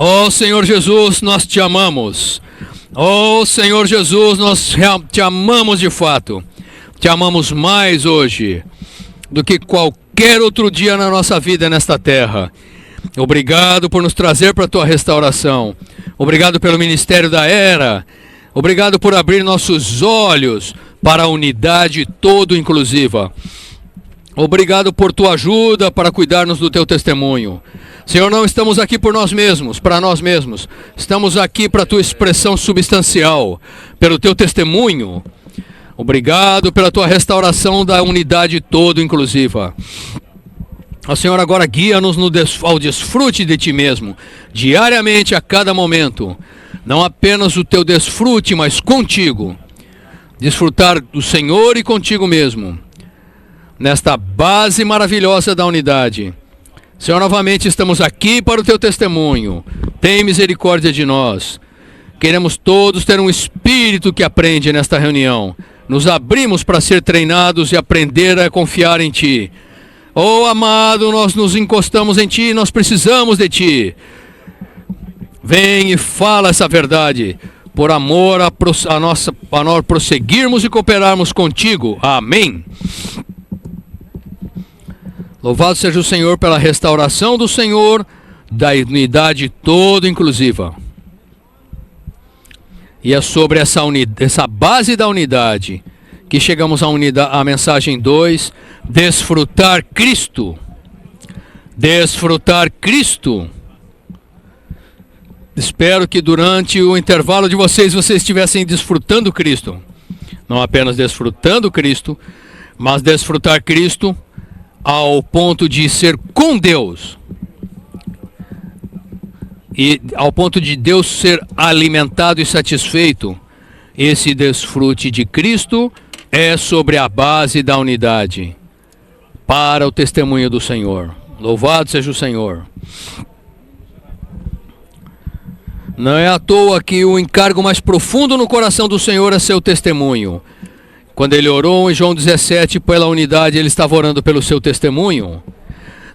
Ó Senhor Jesus, nós te amamos. Ó Senhor Jesus, nós te amamos de fato. Te amamos mais hoje do que qualquer outro dia na nossa vida nesta terra. Obrigado por nos trazer para a tua restauração. Obrigado pelo ministério da Era. Obrigado por abrir nossos olhos para a unidade todo inclusiva. Obrigado por tua ajuda para cuidarmos do teu testemunho. Senhor, não estamos aqui por nós mesmos, para nós mesmos. Estamos aqui para a tua expressão substancial, pelo teu testemunho. Obrigado pela tua restauração da unidade todo inclusiva. Ó Senhor, agora guia-nos ao desfrute de ti mesmo, diariamente, a cada momento. Não apenas o teu desfrute, mas contigo. Desfrutar do Senhor e contigo mesmo. Nesta base maravilhosa da unidade. Senhor, novamente estamos aqui para o teu testemunho. Tem misericórdia de nós. Queremos todos ter um espírito que aprende nesta reunião. Nos abrimos para ser treinados e aprender a confiar em ti. Oh, amado, nós nos encostamos em ti, nós precisamos de ti. Vem e fala essa verdade, por amor a nós prosseguirmos e cooperarmos contigo. Amém. Louvado seja o Senhor pela restauração do Senhor, da unidade toda inclusiva. E é sobre essa base da unidade que chegamos à mensagem 2, desfrutar Cristo. Desfrutar Cristo. Espero que durante o intervalo de vocês estivessem desfrutando Cristo. Não apenas desfrutando Cristo, mas desfrutar Cristo ao ponto de ser com Deus. E ao ponto de Deus ser alimentado e satisfeito. Esse desfrute de Cristo é sobre a base da unidade, para o testemunho do Senhor. Louvado seja o Senhor. Não é à toa que o encargo mais profundo no coração do Senhor é seu testemunho. Quando ele orou em João 17 pela unidade, ele estava orando pelo seu testemunho.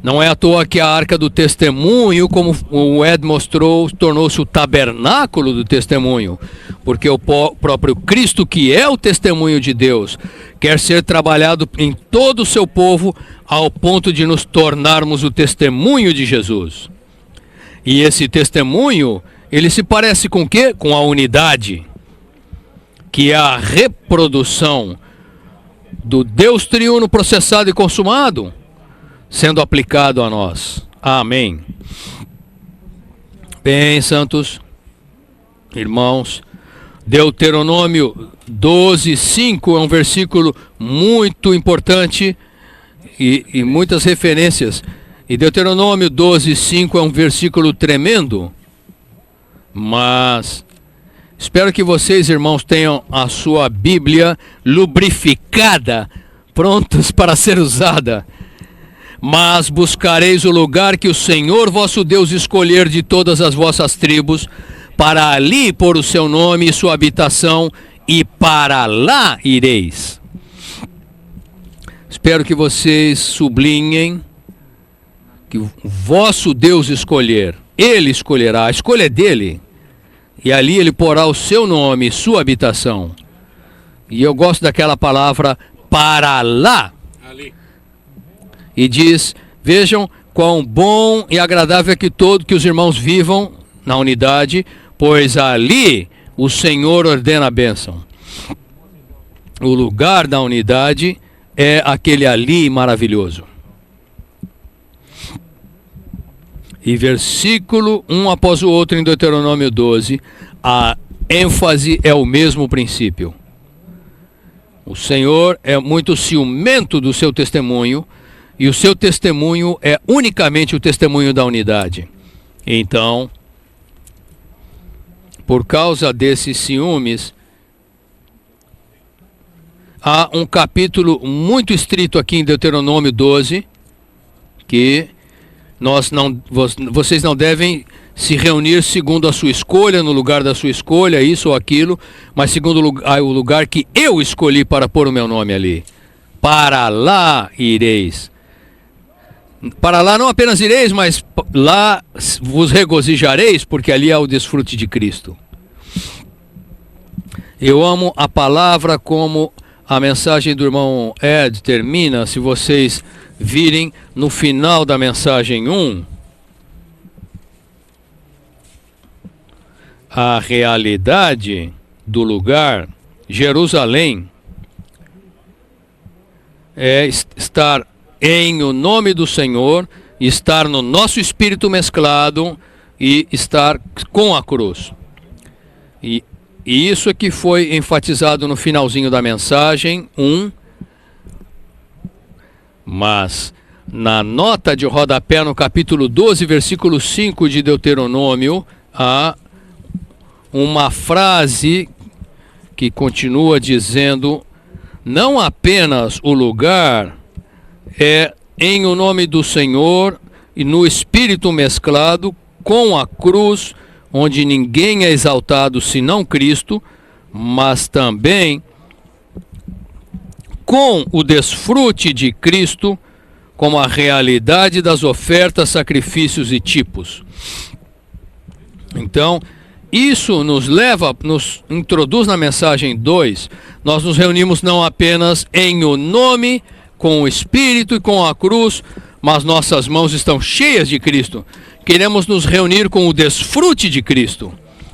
Não é à toa que a arca do testemunho, como o Ed mostrou, tornou-se o tabernáculo do testemunho. Porque o próprio Cristo, que é o testemunho de Deus, quer ser trabalhado em todo o seu povo, ao ponto de nos tornarmos o testemunho de Jesus. E esse testemunho, ele se parece com o quê? Com a unidade, que é a reprodução do Deus triuno processado e consumado, sendo aplicado a nós. Amém. Bem, santos, irmãos, Deuteronômio 12:5 é um versículo muito importante e muitas referências. E Deuteronômio 12:5 é um versículo tremendo, mas espero que vocês, irmãos, tenham a sua Bíblia lubrificada, prontos para ser usada. Mas buscareis o lugar que o Senhor vosso Deus escolher de todas as vossas tribos, para ali pôr o seu nome e sua habitação, e para lá ireis. Espero que vocês sublinhem que o vosso Deus escolher, ele escolherá, a escolha é dele, e ali ele porá o seu nome e sua habitação. E eu gosto daquela palavra para lá. Ali. E diz, vejam quão bom e agradável é que os irmãos vivam na unidade, pois ali o Senhor ordena a bênção. O lugar da unidade é aquele ali maravilhoso. E versículo um após o outro em Deuteronômio 12, a ênfase é o mesmo princípio. O Senhor é muito ciumento do seu testemunho, e o seu testemunho é unicamente o testemunho da unidade. Então, por causa desses ciúmes, há um capítulo muito estrito aqui em Deuteronômio 12, que vocês não devem se reunir segundo a sua escolha, no lugar da sua escolha, isso ou aquilo, mas segundo o lugar que eu escolhi para pôr o meu nome ali. Para lá ireis. Para lá não apenas ireis, mas lá vos regozijareis, porque ali há o desfrute de Cristo. Eu amo a palavra como a mensagem do irmão Ed termina. Se vocês virem no final da mensagem 1, a realidade do lugar, Jerusalém, é estar em o nome do Senhor, estar no nosso espírito mesclado e estar com a cruz. E isso é que foi enfatizado no finalzinho da mensagem 1. Mas na nota de rodapé no capítulo 12, versículo 5 de Deuteronômio, há uma frase que continua dizendo: não apenas o lugar é em o nome do Senhor e no espírito mesclado com a cruz, onde ninguém é exaltado senão Cristo, mas também com o desfrute de Cristo, como a realidade das ofertas, sacrifícios e tipos. Então, isso nos introduz na mensagem 2, nós nos reunimos não apenas em o nome, com o Espírito e com a cruz, mas nossas mãos estão cheias de Cristo. Queremos nos reunir com o desfrute de Cristo,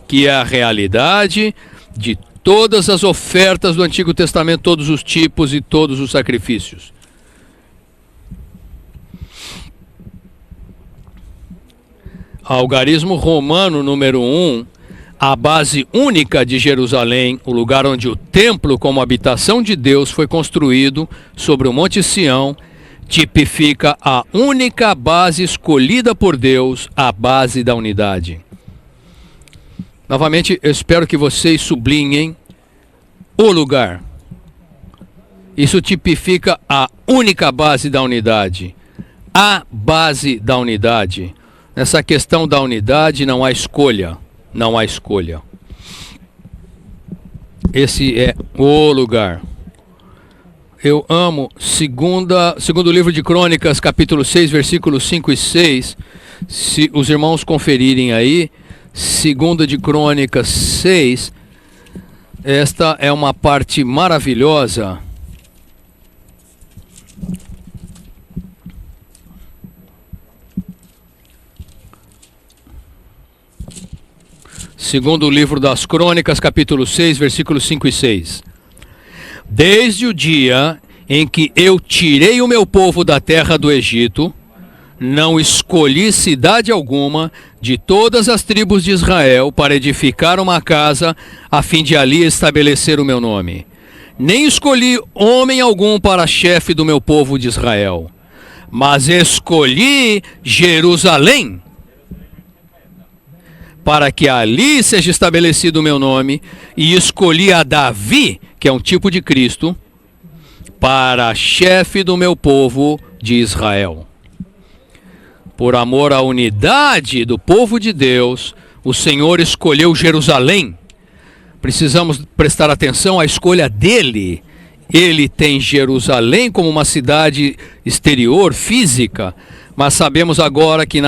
que é a realidade de todas as ofertas do Antigo Testamento, todos os tipos e todos os sacrifícios. Algarismo romano número 1, a base única de Jerusalém, o lugar onde o templo como habitação de Deus foi construído sobre o Monte Sião, tipifica a única base escolhida por Deus, a base da unidade. Novamente, eu espero que vocês sublinhem o lugar. Isso tipifica a única base da unidade, a base da unidade. Nessa questão da unidade não há escolha. Não há escolha. Esse é o lugar. Eu amo segundo livro de Crônicas, capítulo 6, versículos 5 e 6. Se os irmãos conferirem aí, segunda de Crônicas 6, esta é uma parte maravilhosa. Segundo o livro das Crônicas, capítulo 6, versículos 5 e 6. Desde o dia em que eu tirei o meu povo da terra do Egito, não escolhi cidade alguma de todas as tribos de Israel para edificar uma casa a fim de ali estabelecer o meu nome. Nem escolhi homem algum para chefe do meu povo de Israel, mas escolhi Jerusalém, para que ali seja estabelecido o meu nome, e escolhi a Davi, que é um tipo de Cristo, para chefe do meu povo de Israel. Por amor à unidade do povo de Deus, o Senhor escolheu Jerusalém. Precisamos prestar atenção à escolha dele. Ele tem Jerusalém como uma cidade exterior, física, mas sabemos agora que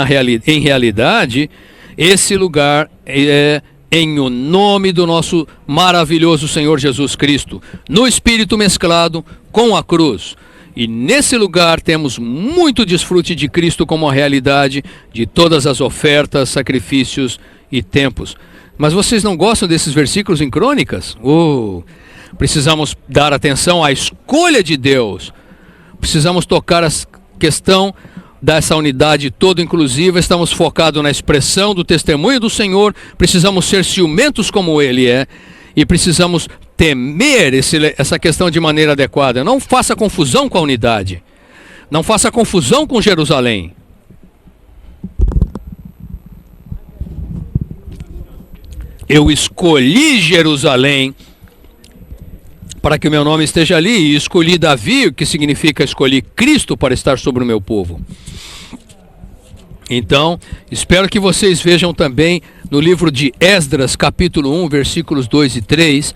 em realidade esse lugar é em o nome do nosso maravilhoso Senhor Jesus Cristo, no Espírito mesclado com a cruz. E nesse lugar temos muito desfrute de Cristo como a realidade de todas as ofertas, sacrifícios e tempos. Mas vocês não gostam desses versículos em Crônicas? Precisamos dar atenção à escolha de Deus. Precisamos tocar a questão dessa unidade toda inclusiva. Estamos focados na expressão do testemunho do Senhor. Precisamos ser ciumentos como Ele é. E precisamos temer essa questão de maneira adequada. Não faça confusão com a unidade. Não faça confusão com Jerusalém. Eu escolhi Jerusalém para que o meu nome esteja ali, e escolhi Davi, o que significa escolhi Cristo para estar sobre o meu povo. Então, espero que vocês vejam também no livro de Esdras, capítulo 1, versículos 2 e 3,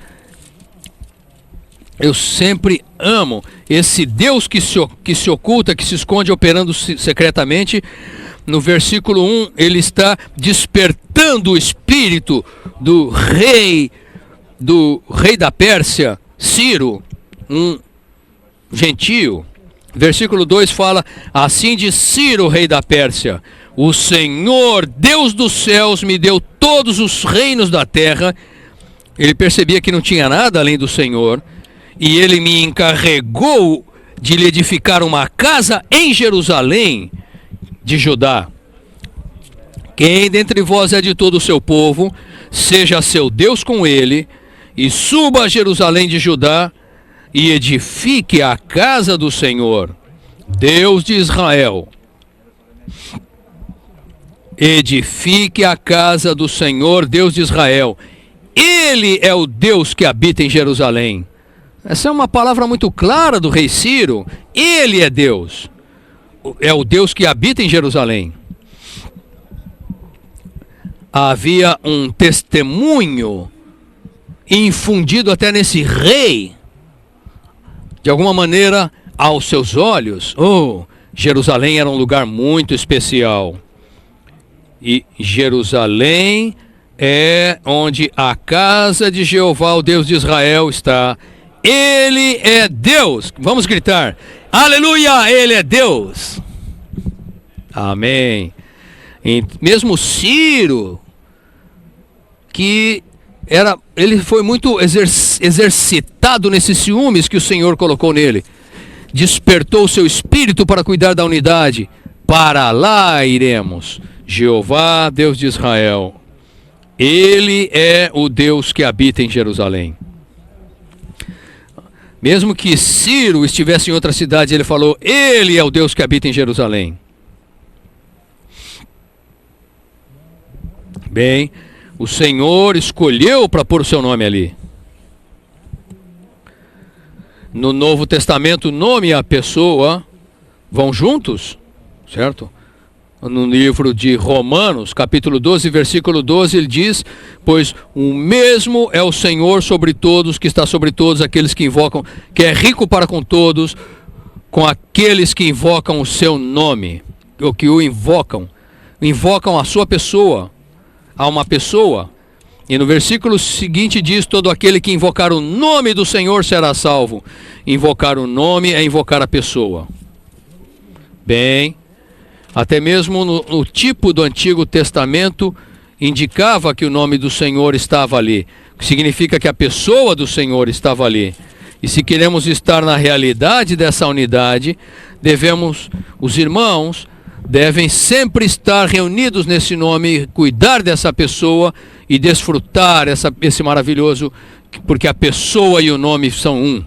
Eu sempre amo esse Deus que se oculta, que se esconde operando secretamente. No versículo 1, ele está despertando o espírito do rei da Pérsia, Ciro, um gentio. Versículo 2 fala: assim diz Ciro, rei da Pérsia: o Senhor, Deus dos céus, me deu todos os reinos da terra. Ele percebia que não tinha nada além do Senhor, e ele me encarregou de lhe edificar uma casa em Jerusalém de Judá. Quem dentre vós é de todo o seu povo, seja seu Deus com ele, e suba a Jerusalém de Judá, e edifique a casa do Senhor, Deus de Israel. Edifique a casa do Senhor, Deus de Israel. Ele é o Deus que habita em Jerusalém. Essa é uma palavra muito clara do rei Ciro. Ele é Deus. É o Deus que habita em Jerusalém. Havia um testemunho infundido até nesse rei, de alguma maneira, aos seus olhos. Jerusalém era um lugar muito especial. E Jerusalém é onde a casa de Jeová, o Deus de Israel, está. Ele é Deus. Vamos gritar: aleluia, ele é Deus. Amém. E mesmo Ciro, que ele foi muito exercitado nesses ciúmes que o Senhor colocou nele, despertou o seu espírito para cuidar da unidade. Para lá iremos. Jeová, Deus de Israel, ele é o Deus que habita em Jerusalém. Mesmo que Ciro estivesse em outra cidade, ele falou: ele é o Deus que habita em Jerusalém. Bem, o Senhor escolheu para pôr o seu nome ali. No Novo Testamento, o nome e a pessoa vão juntos, certo? No livro de Romanos, capítulo 12, versículo 12, ele diz: pois o mesmo é o Senhor sobre todos, que está sobre todos aqueles que invocam, que é rico para com todos, com aqueles que invocam o seu nome, ou que o invocam a sua pessoa, a uma pessoa. E no versículo seguinte diz: todo aquele que invocar o nome do Senhor será salvo. Invocar o nome é invocar a pessoa. Bem, até mesmo no tipo do Antigo Testamento indicava que o nome do Senhor estava ali, que significa que a pessoa do Senhor estava ali. E se queremos estar na realidade dessa unidade, os irmãos devem sempre estar reunidos nesse nome, cuidar dessa pessoa e desfrutar esse maravilhoso, porque a pessoa e o nome são um.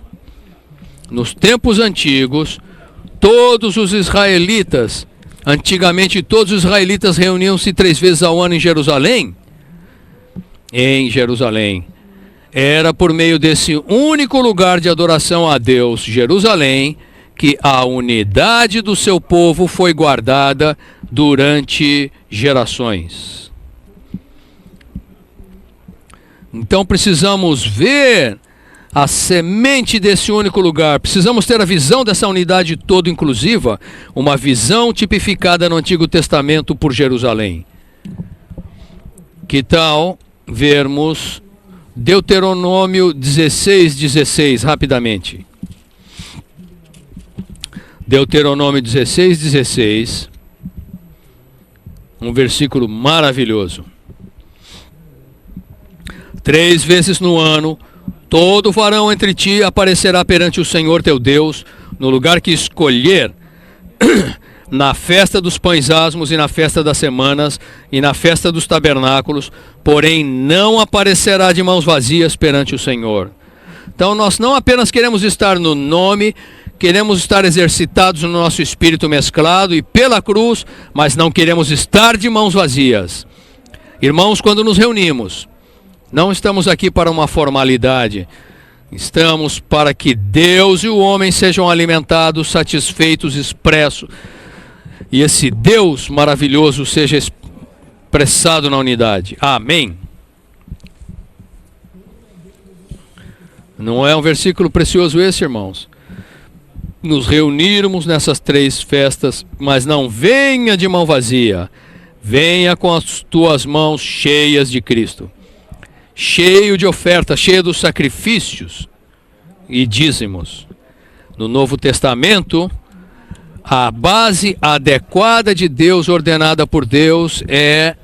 Nos tempos antigos, antigamente todos os israelitas reuniam-se 3 vezes ao ano em Jerusalém. Era por meio desse único lugar de adoração a Deus, Jerusalém, que a unidade do seu povo foi guardada durante gerações. Então precisamos ver a semente desse único lugar. Precisamos ter a visão dessa unidade toda inclusiva, uma visão tipificada no Antigo Testamento por Jerusalém. Que tal vermos Deuteronômio 16:16 rapidamente? Deuteronômio 16:16, um versículo maravilhoso. 3 vezes no ano, todo varão entre ti aparecerá perante o Senhor teu Deus, no lugar que escolher, na festa dos pães asmos e na festa das semanas e na festa dos tabernáculos, porém não aparecerá de mãos vazias perante o Senhor. Então nós não apenas queremos estar no nome, queremos estar exercitados no nosso espírito mesclado e pela cruz, mas não queremos estar de mãos vazias. Irmãos, quando nos reunimos, não estamos aqui para uma formalidade. Estamos para que Deus e o homem sejam alimentados, satisfeitos, expressos. E esse Deus maravilhoso seja expressado na unidade. Amém. Não é um versículo precioso esse, irmãos? Nos reunirmos nessas 3 festas, mas não venha de mão vazia. Venha com as tuas mãos cheias de Cristo. Cheio de oferta, cheio dos sacrifícios e dízimos. No Novo Testamento, a base adequada de Deus, ordenada por Deus, é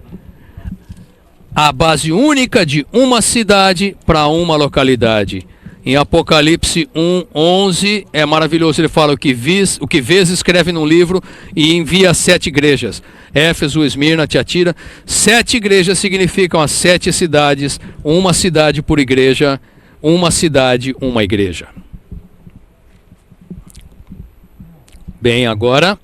a base única de uma cidade para uma localidade. Em Apocalipse 1:11 é maravilhoso, ele fala: o que vês escreve num livro e envia a 7 igrejas. Éfeso, Esmirna, Tiatira. 7 igrejas significam as 7 cidades, uma cidade por igreja, uma cidade, uma igreja. Bem, agora,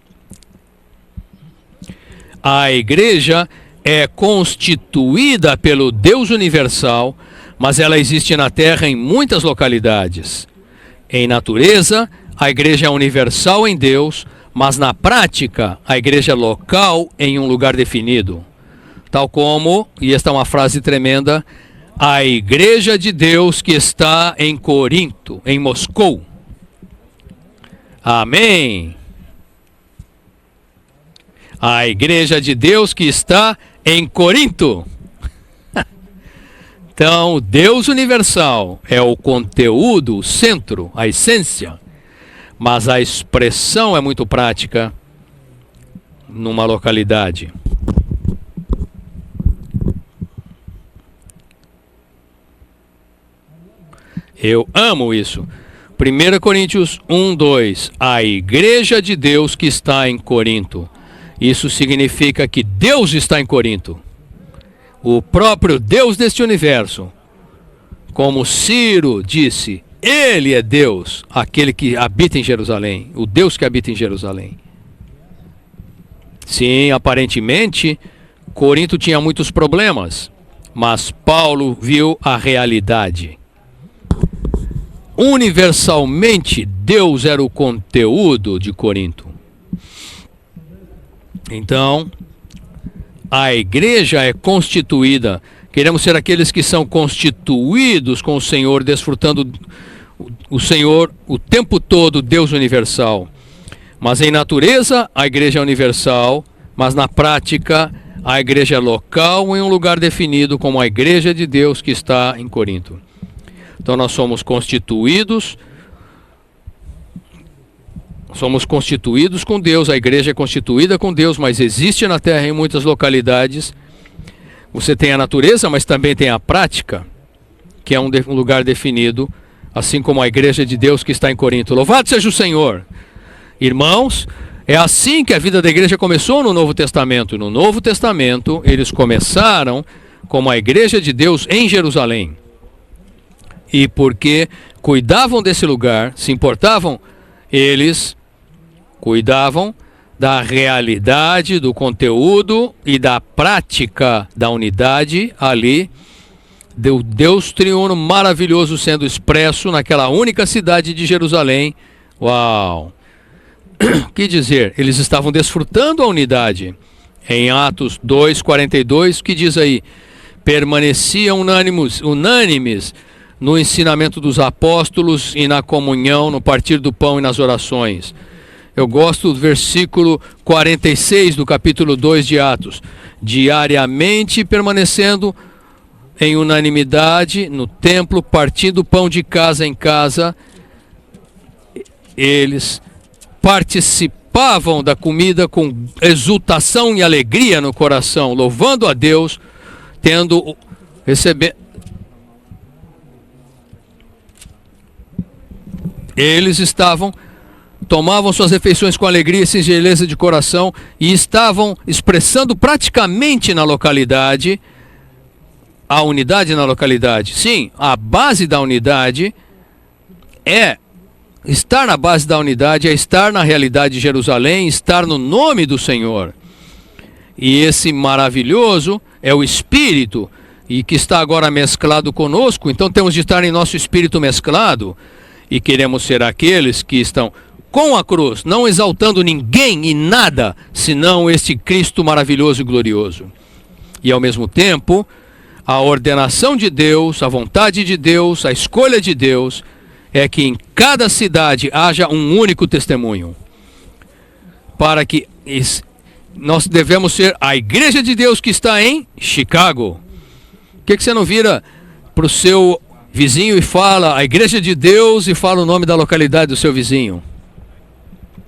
a igreja é constituída pelo Deus universal, mas ela existe na terra em muitas localidades. Em natureza, a igreja é universal em Deus, mas na prática, a igreja é local em um lugar definido. Tal como, e esta é uma frase tremenda, a igreja de Deus que está em Corinto, em Moscou. Amém. A igreja de Deus que está em Corinto. Então, Deus universal é o conteúdo, o centro, a essência, mas a expressão é muito prática numa localidade. Eu amo isso. 1 Coríntios 1:2, a igreja de Deus que está em Corinto. Isso significa que Deus está em Corinto. O próprio Deus deste universo. Como Ciro disse, Ele é Deus, aquele que habita em Jerusalém. O Deus que habita em Jerusalém. Sim, aparentemente, Corinto tinha muitos problemas, mas Paulo viu a realidade. Universalmente, Deus era o conteúdo de Corinto. Então, a igreja é constituída. Queremos ser aqueles que são constituídos com o Senhor, desfrutando o Senhor o tempo todo, Deus universal. Mas em natureza, a igreja é universal, mas na prática, a igreja é local em um lugar definido como a igreja de Deus que está em Corinto. Então nós somos constituídos com Deus, a igreja é constituída com Deus, mas existe na terra em muitas localidades. Você tem a natureza, mas também tem a prática, que é um lugar definido, assim como a igreja de Deus que está em Corinto. Louvado seja o Senhor! Irmãos, é assim que a vida da igreja começou no Novo Testamento. No Novo Testamento, eles começaram como a igreja de Deus em Jerusalém. E porque cuidavam desse lugar, se importavam, eles cuidavam da realidade, do conteúdo e da prática da unidade ali, do Deus triuno maravilhoso sendo expresso naquela única cidade de Jerusalém. Uau! Que dizer, eles estavam desfrutando a unidade. Em Atos 2:42, que diz aí? Permaneciam unânimes no ensinamento dos apóstolos e na comunhão, no partir do pão e nas orações. Eu gosto do versículo 46 do capítulo 2 de Atos. Diariamente permanecendo em unanimidade no templo, partindo pão de casa em casa, eles participavam da comida com exultação e alegria no coração, louvando a Deus, eles tomavam suas refeições com alegria e singeleza de coração e estavam expressando praticamente na localidade a unidade na localidade. Sim, a base da unidade é estar na base da unidade, é estar na realidade de Jerusalém, estar no nome do Senhor. E esse maravilhoso é o Espírito, e que está agora mesclado conosco. Então temos de estar em nosso espírito mesclado, e queremos ser aqueles que estão com a cruz, não exaltando ninguém e nada, senão este Cristo maravilhoso e glorioso. E ao mesmo tempo, A ordenação de Deus, a vontade de Deus, a escolha de Deus é que em cada cidade haja um único testemunho. Para que nós devemos ser a igreja de Deus que está em Chicago. Por que você não vira para o seu vizinho e fala a igreja de Deus e fala o nome da localidade do seu vizinho?